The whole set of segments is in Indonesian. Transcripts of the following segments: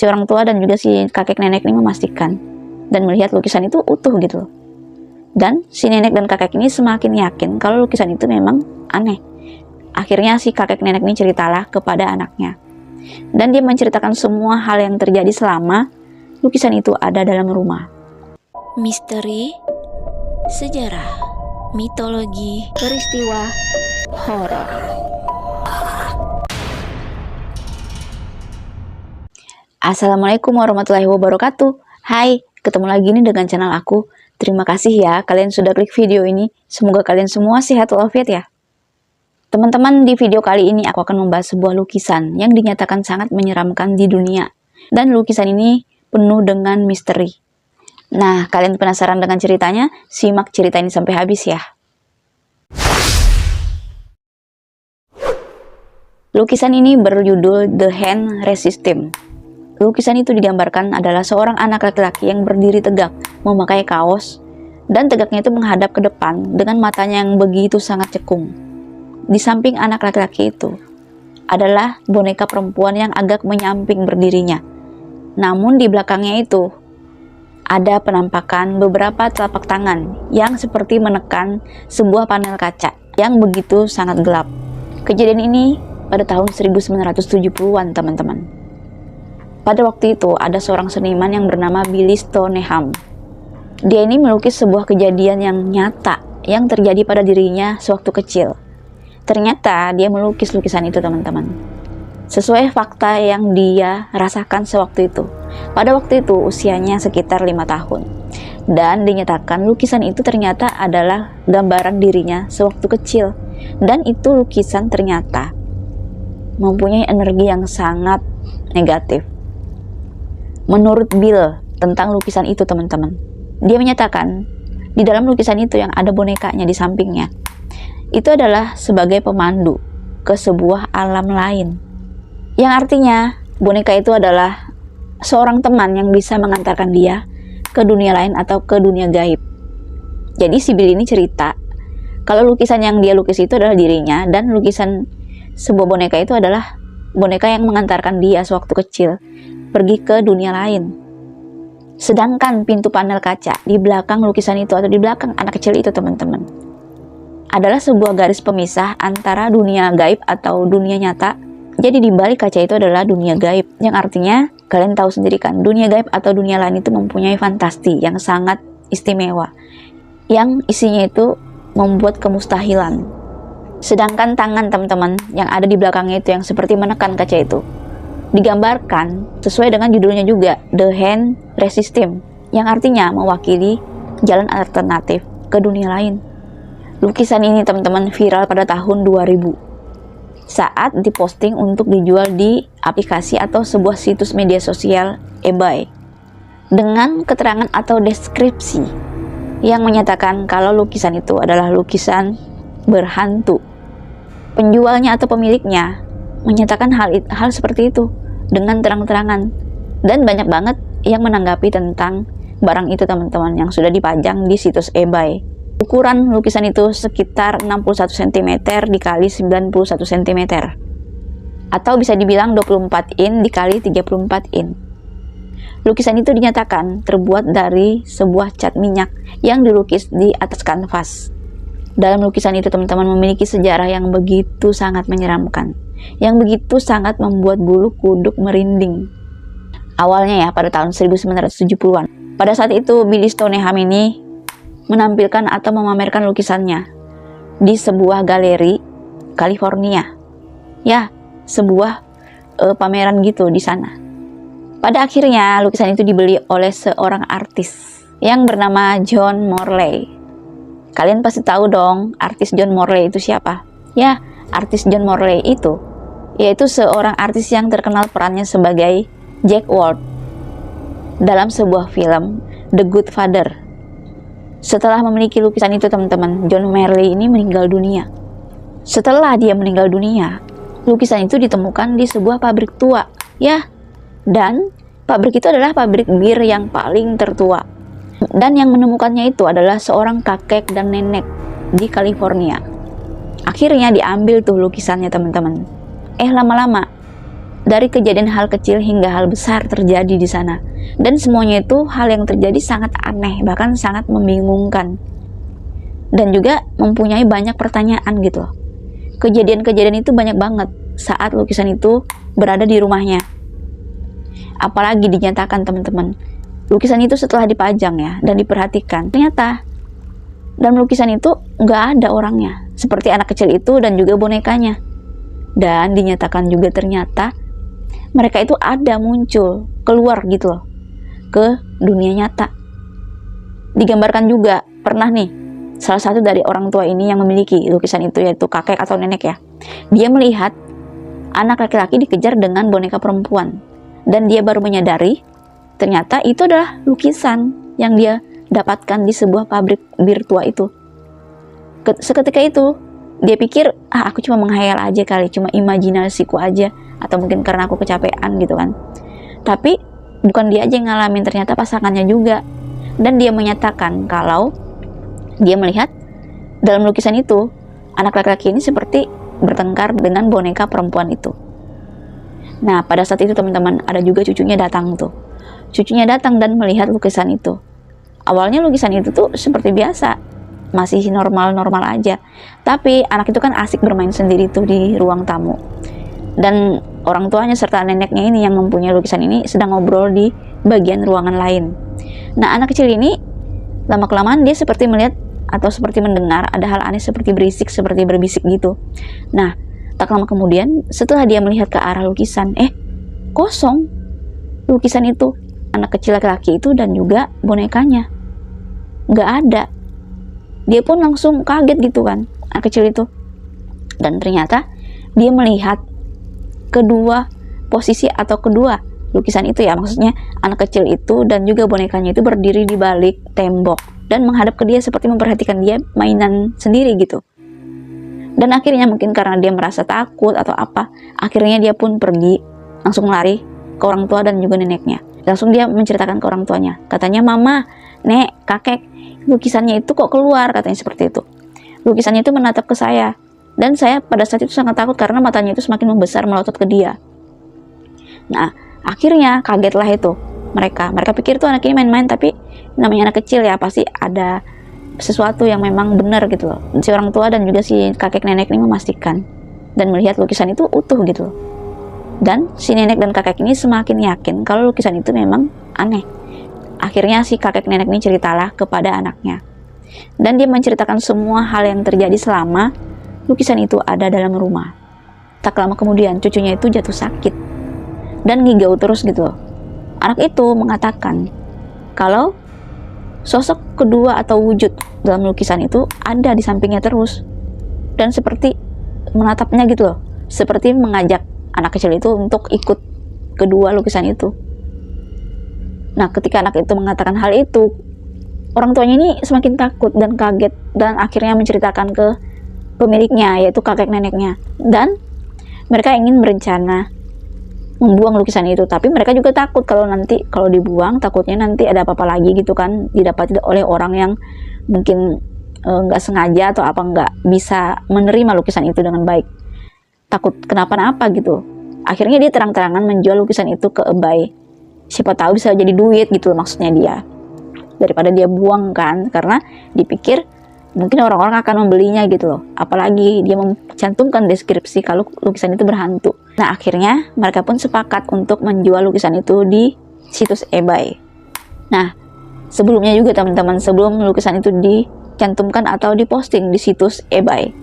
Si orang tua dan juga si kakek nenek ini memastikan dan melihat lukisan itu utuh gitu loh. Dan si nenek dan kakek ini semakin yakin kalau lukisan itu memang aneh. Akhirnya si kakek nenek ini ceritalah kepada anaknya. Dan dia menceritakan semua hal yang terjadi selama lukisan itu ada dalam rumah. Misteri, sejarah, mitologi, peristiwa horor. Assalamualaikum warahmatullahi wabarakatuh. Hai, ketemu lagi nih dengan channel aku. Terima kasih ya kalian sudah klik video ini. Semoga kalian semua sehat walafiat ya. Teman-teman, di video kali ini aku akan membahas sebuah lukisan yang dinyatakan sangat menyeramkan di dunia. Dan lukisan ini penuh dengan misteri. Nah, kalian penasaran dengan ceritanya? Simak cerita ini sampai habis ya. Lukisan ini berjudul The Hand Resistem. Lukisan itu digambarkan adalah seorang anak laki-laki yang berdiri tegak, memakai kaos, dan tegaknya itu menghadap ke depan dengan matanya yang begitu sangat cekung. Di samping anak laki-laki itu adalah boneka perempuan yang agak menyamping berdirinya. Namun di belakangnya itu ada penampakan beberapa telapak tangan yang seperti menekan sebuah panel kaca yang begitu sangat gelap. Kejadian ini pada tahun 1970-an, teman-teman. Pada waktu itu ada seorang seniman yang bernama Billy Stoneham. Dia ini melukis sebuah kejadian yang nyata yang terjadi pada dirinya sewaktu kecil. Ternyata dia melukis lukisan itu, teman-teman, sesuai fakta yang dia rasakan sewaktu itu. Pada waktu itu usianya sekitar 5 tahun. Dan dinyatakan lukisan itu ternyata adalah gambaran dirinya sewaktu kecil. Dan itu lukisan ternyata mempunyai energi yang sangat negatif. Menurut Bill tentang lukisan itu, teman-teman, dia menyatakan di dalam lukisan itu yang ada bonekanya di sampingnya itu adalah sebagai pemandu ke sebuah alam lain, yang artinya boneka itu adalah seorang teman yang bisa mengantarkan dia ke dunia lain atau ke dunia gaib. Jadi si Bill ini cerita kalau lukisan yang dia lukis itu adalah dirinya, dan lukisan sebuah boneka itu adalah boneka yang mengantarkan dia sewaktu kecil pergi ke dunia lain. Sedangkan pintu panel kaca di belakang lukisan itu atau di belakang anak kecil itu, teman-teman, adalah sebuah garis pemisah antara dunia gaib atau dunia nyata. Jadi di balik kaca itu adalah dunia gaib, yang artinya kalian tahu sendiri kan, dunia gaib atau dunia lain itu mempunyai fantasti yang sangat istimewa, yang isinya itu membuat kemustahilan. Sedangkan tangan, teman-teman, yang ada di belakangnya itu yang seperti menekan kaca itu digambarkan sesuai dengan judulnya juga, The Hand Resistem, yang artinya mewakili jalan alternatif ke dunia lain. Lukisan ini, teman-teman, viral pada tahun 2000 saat diposting untuk dijual di aplikasi atau sebuah situs media sosial eBay dengan keterangan atau deskripsi yang menyatakan kalau lukisan itu adalah lukisan berhantu. Penjualnya atau pemiliknya menyatakan hal seperti itu dengan terang-terangan, dan banyak banget yang menanggapi tentang barang itu, teman-teman, yang sudah dipajang di situs eBay. Ukuran lukisan itu sekitar 61 cm dikali 91 cm, atau bisa dibilang 24 in dikali 34 in. Lukisan itu dinyatakan terbuat dari sebuah cat minyak yang dilukis di atas kanvas. Dalam lukisan itu, teman-teman, memiliki sejarah yang begitu sangat menyeramkan, yang begitu sangat membuat bulu kuduk merinding. Awalnya ya, pada tahun 1970-an. Pada saat itu, Billy Stoneham ini menampilkan atau memamerkan lukisannya di sebuah galeri California. Ya, sebuah pameran gitu di sana. Pada akhirnya, lukisan itu dibeli oleh seorang artis yang bernama John Morley. Kalian pasti tahu dong artis John Morley itu siapa? Ya, artis John Morley itu yaitu seorang artis yang terkenal perannya sebagai Jack Ward dalam sebuah film The Good Father. Setelah memiliki lukisan itu, teman-teman, John Morley ini meninggal dunia. Setelah dia meninggal dunia, lukisan itu ditemukan di sebuah pabrik tua. Ya, dan pabrik itu adalah pabrik bir yang paling tertua. Dan yang menemukannya itu adalah seorang kakek dan nenek di California. Akhirnya diambil tuh lukisannya, teman-teman. Lama-lama Dari kejadian hal kecil hingga hal besar terjadi di sana. Dan semuanya itu hal yang terjadi sangat aneh, bahkan sangat membingungkan. Dan juga mempunyai banyak pertanyaan gitu loh. Kejadian-kejadian itu banyak banget saat lukisan itu berada di rumahnya. Apalagi dinyatakan teman-teman, lukisan itu setelah dipajang ya dan diperhatikan, ternyata dalam lukisan itu nggak ada orangnya, seperti anak kecil itu dan juga bonekanya. Dan dinyatakan juga ternyata mereka itu ada muncul keluar gitu loh ke dunia nyata. Digambarkan juga pernah nih salah satu dari orang tua ini yang memiliki lukisan itu, yaitu kakek atau nenek ya. Dia melihat anak laki-laki dikejar dengan boneka perempuan dan dia baru menyadari ternyata itu adalah lukisan yang dia dapatkan di sebuah pabrik bir tua itu. Seketika itu dia pikir, aku cuma menghayal aja kali, cuma imajinasiku aja, atau mungkin karena aku kecapean gitu kan. Tapi bukan dia aja yang ngalamin, ternyata pasangannya juga. Dan dia menyatakan kalau dia melihat dalam lukisan itu anak laki-laki ini seperti bertengkar dengan boneka perempuan itu. Nah, pada saat itu teman-teman, ada juga cucunya datang tuh. Cucunya datang dan melihat lukisan itu. Awalnya lukisan itu tuh seperti biasa, masih normal-normal aja. Tapi anak itu kan asik bermain sendiri tuh di ruang tamu. Dan orang tuanya serta neneknya ini yang mempunyai lukisan ini sedang ngobrol di bagian ruangan lain. Nah, anak kecil ini lama-kelamaan dia seperti melihat atau seperti mendengar ada hal aneh seperti berisik, seperti berbisik gitu. Nah, tak lama kemudian setelah dia melihat ke arah lukisan, kosong lukisan itu, anak kecil laki-laki itu dan juga bonekanya nggak ada. Dia pun langsung kaget gitu kan, anak kecil itu. Dan ternyata dia melihat kedua posisi atau kedua lukisan itu ya, maksudnya anak kecil itu dan juga bonekanya itu berdiri di balik tembok dan menghadap ke dia seperti memperhatikan dia mainan sendiri gitu. Dan akhirnya mungkin karena dia merasa takut atau apa, akhirnya dia pun pergi, langsung lari ke orang tua dan juga neneknya. Langsung dia menceritakan ke orang tuanya, katanya, mama, nek, kakek, lukisannya itu kok keluar, katanya seperti itu. Lukisannya itu menatap ke saya, dan saya pada saat itu sangat takut karena matanya itu semakin membesar melotot ke dia. Nah, akhirnya kagetlah itu mereka pikir tuh anak ini main-main, tapi namanya anak kecil ya, pasti ada sesuatu yang memang benar gitu loh. Si orang tua dan juga si kakek nenek ini memastikan dan melihat lukisan itu utuh gitu loh. Dan si nenek dan kakek ini semakin yakin kalau lukisan itu memang aneh. Akhirnya si kakek nenek ini ceritalah kepada anaknya. Dan dia menceritakan semua hal yang terjadi selama lukisan itu ada dalam rumah. Tak lama kemudian cucunya itu jatuh sakit dan ngigau terus gitu loh. Anak itu mengatakan kalau sosok kedua atau wujud dalam lukisan itu ada di sampingnya terus dan seperti menatapnya gitu loh, seperti mengajak anak kecil itu untuk ikut kedua lukisan itu. Nah, ketika anak itu mengatakan hal itu, orang tuanya ini semakin takut dan kaget dan akhirnya menceritakan ke pemiliknya, yaitu kakek neneknya. Dan mereka ingin berencana membuang lukisan itu, tapi mereka juga takut kalau dibuang takutnya nanti ada apa-apa lagi gitu kan, didapati oleh orang yang mungkin nggak sengaja atau apa, nggak bisa menerima lukisan itu dengan baik, takut kenapa-napa gitu. Akhirnya dia terang-terangan menjual lukisan itu ke eBay, siapa tahu bisa jadi duit gitu loh, maksudnya dia, daripada dia buang kan, karena dipikir mungkin orang-orang akan membelinya gitu loh, apalagi dia mencantumkan deskripsi kalau lukisan itu berhantu. Nah, akhirnya mereka pun sepakat untuk menjual lukisan itu di situs eBay. Nah, sebelumnya juga teman-teman, sebelum lukisan itu dicantumkan atau diposting di situs eBay,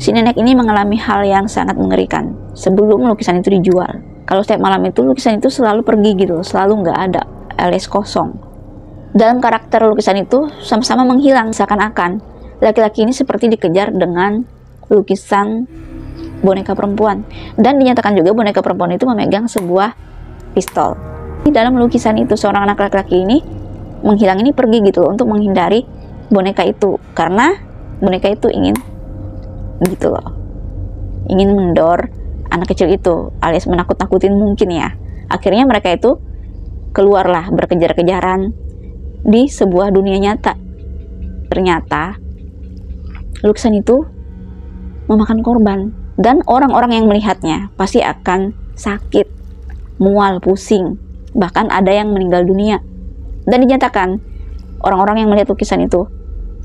si nenek ini mengalami hal yang sangat mengerikan sebelum lukisan itu dijual. Kalau setiap malam itu lukisan itu selalu pergi gitu, selalu nggak ada, alias kosong. Dalam karakter lukisan itu sama-sama menghilang, seakan-akan laki-laki ini seperti dikejar dengan lukisan boneka perempuan. Dan dinyatakan juga boneka perempuan itu memegang sebuah pistol. Di dalam lukisan itu seorang anak laki-laki ini menghilang, ini pergi gitu loh, untuk menghindari boneka itu, karena boneka itu ingin gitu loh, ingin mendor anak kecil itu, alias menakut-nakutin mungkin ya. Akhirnya mereka itu keluarlah berkejar-kejaran di sebuah dunia nyata. Ternyata lukisan itu memakan korban dan orang-orang yang melihatnya pasti akan sakit mual, pusing, bahkan ada yang meninggal dunia. Dan dinyatakan, orang-orang yang melihat lukisan itu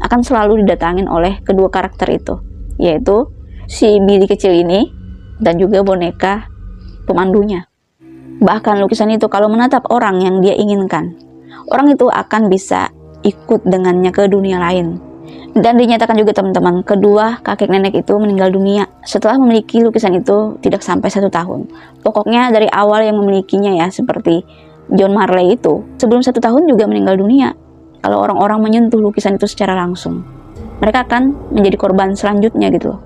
akan selalu didatangin oleh kedua karakter itu, yaitu si Billy kecil ini dan juga boneka pemandunya. Bahkan lukisan itu kalau menatap orang yang dia inginkan, orang itu akan bisa ikut dengannya ke dunia lain. Dan dinyatakan juga teman-teman, kedua kakek nenek itu meninggal dunia setelah memiliki lukisan itu tidak sampai 1 tahun. Pokoknya dari awal yang memilikinya ya, seperti John Marley itu, sebelum 1 tahun juga meninggal dunia. Kalau orang-orang menyentuh lukisan itu secara langsung, mereka akan menjadi korban selanjutnya gitu loh.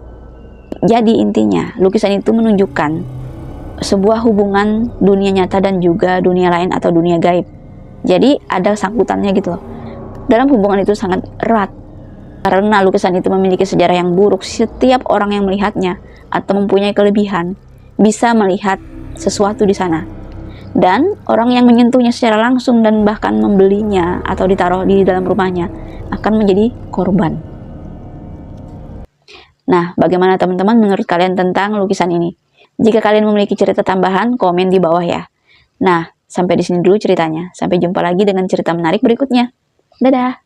Jadi intinya, lukisan itu menunjukkan sebuah hubungan dunia nyata dan juga dunia lain atau dunia gaib. Jadi ada sangkutannya gitu loh. Dalam hubungan itu sangat erat. Karena lukisan itu memiliki sejarah yang buruk, setiap orang yang melihatnya atau mempunyai kelebihan bisa melihat sesuatu di sana. Dan orang yang menyentuhnya secara langsung dan bahkan membelinya atau ditaruh di dalam rumahnya akan menjadi korban. Nah, bagaimana teman-teman menurut kalian tentang lukisan ini? Jika kalian memiliki cerita tambahan, komen di bawah ya. Nah, sampai di sini dulu ceritanya. Sampai jumpa lagi dengan cerita menarik berikutnya. Dadah!